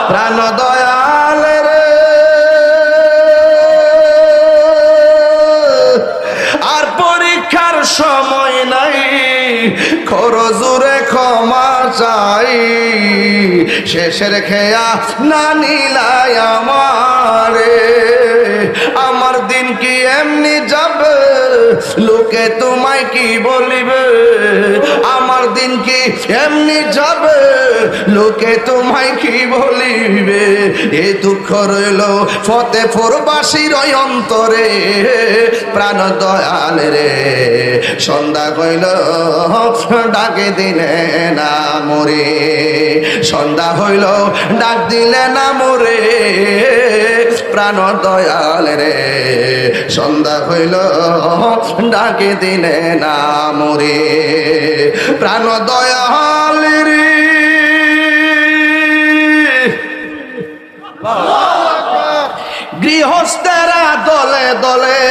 প্রাণ দয়াল রে আর পরীক্ষার সময় নাই খরজুরে ক্ষমা চাই শেষের খেয়া না নিলাই আমারে আমার দিন কি এমনি যাবে লোকে তোমায় কি বলিবে আমার দিন কি এমনি যাবে লোকে তোমায় কি বলিবে এ দুঃখ রইল ফতেপুরবাসীর অন্তরে প্রাণ দয়াল রে সন্ধ্যা হইল ডাকে দিলে না মরে সন্ধ্যা হইল ডাক দিলে না মরে প্রাণ দয়াল রে সন্ধ্যা হইল ডাকে দিলে না মরে প্রাণ দয়াল রে গৃহস্থেরা দলে দলে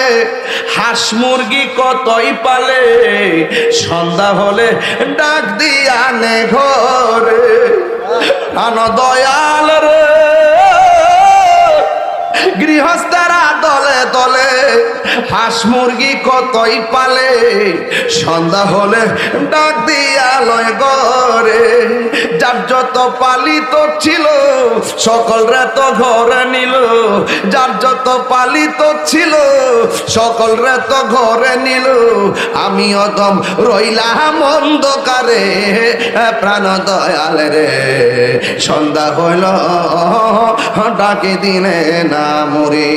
হাঁস মুরগি কতই পালে সন্ধ্যা হলে ডাক দিয়া নে ঘরে প্রাণ দয়াল রে গৃহস্থেরা দলে দলে হাঁস মুরগি কতই পালে সন্ধ্যা হলে ডাক দিয়া লয় ঘরে যার যত পালিত ছিল সকলরা তো ঘরে নিল যার যত পালিত ছিল সকলরা তো ঘরে নিল আমি অদম রইলাম অন্ধকারে প্রাণ দয়াল রে সন্ধ্যা হইল ডাকে দিনে না মরে